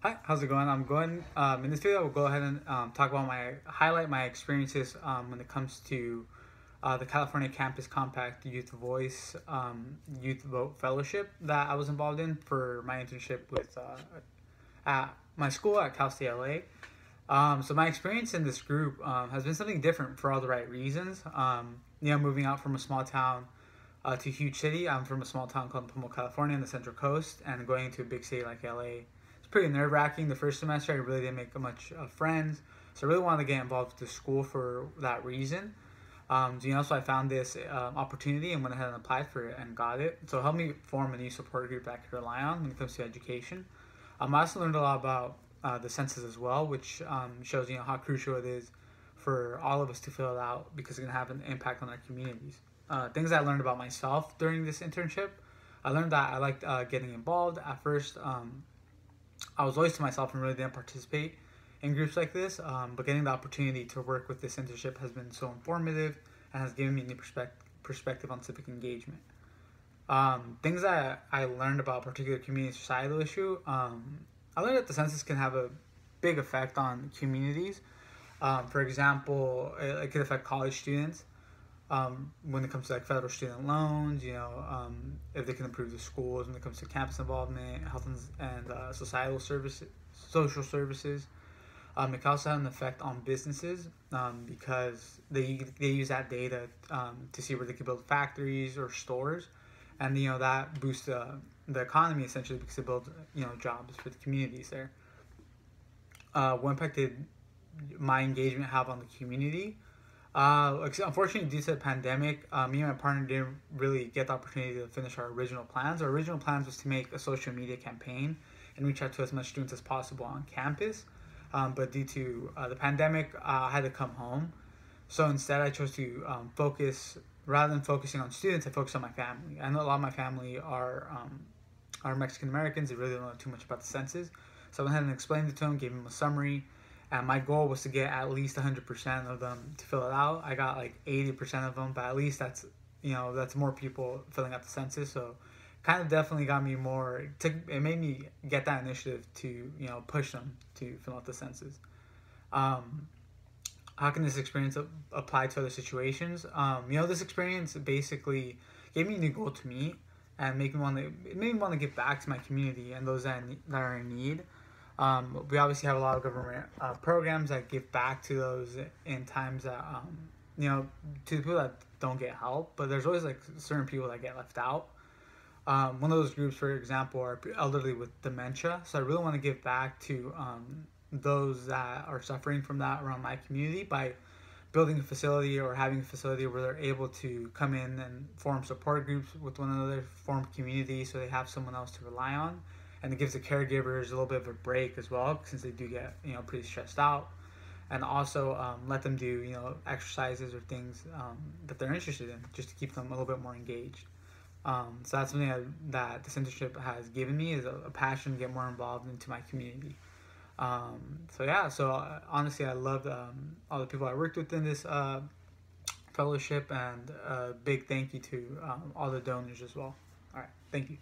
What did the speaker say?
Hi, how's it going? In this video, we'll go ahead and talk about highlight my experiences when it comes to the California Campus Compact Youth Voice Youth Vote Fellowship that I was involved in for my internship with at my school at Cal State LA. So my experience in this group has been something different for all the right reasons. Moving out from a small town to a huge city. I'm from a small town called Pumo, California, on the Central Coast, and going into a big city like LA. Pretty nerve-wracking. The first semester I really didn't make much friends, so I really wanted to get involved with the school for that reason. So I found this opportunity and went ahead and applied for it and got it. So it helped me form a new support group that I could rely on when it comes to education. I also learned a lot about the census as well, which shows how crucial it is for all of us to fill it out because it's going to have an impact on our communities. Things I learned about myself during this internship. I learned that I liked getting involved. At first, I was always to myself and really didn't participate in groups like this, but getting the opportunity to work with this internship has been so informative and has given me a new perspective on civic engagement. Things that I learned about a particular community societal issue, I learned that the census can have a big effect on communities. For example, it could affect college students. When it comes to federal student loans, if they can improve the schools when it comes to campus involvement, health and societal services, social services. It can also have an effect on businesses because they use that data to see where they can build factories or stores, and that boosts the economy essentially because it builds jobs for the communities there. What impact did my engagement have on the community? Unfortunately, due to the pandemic, me and my partner didn't really get the opportunity to finish our original plans. Our original plans was to make a social media campaign and reach out to as much students as possible on campus. But due to the pandemic, I had to come home. So instead, I chose to focus, rather than focusing on students, I focused on my family. I know a lot of my family are Mexican Americans. They really don't know too much about the census. So I went ahead and explained it to them, gave them a summary. And my goal was to get at least 100% of them to fill it out. I got 80% of them, but at least that's more people filling out the census. So kind of definitely got me more, it made me get that initiative to, push them to fill out the census. How can this experience apply to other situations? This experience basically gave me a new goal to meet and made me want to give back to my community and those that are in need. We obviously have a lot of government programs that give back to those in times that, to the people that don't get help, but there's always certain people that get left out. One of those groups, for example, are elderly with dementia. So I really want to give back to those that are suffering from that around my community by building a facility or having a facility where they're able to come in and form support groups with one another, form community so they have someone else to rely on. And it gives the caregivers a little bit of a break as well, since they do get pretty stressed out, and also let them do exercises or things that they're interested in, just to keep them a little bit more engaged. So that's something that this internship has given me, is a passion to get more involved into my community. So honestly, I loved all the people I worked with in this fellowship, and a big thank you to all the donors as well. All right, thank you.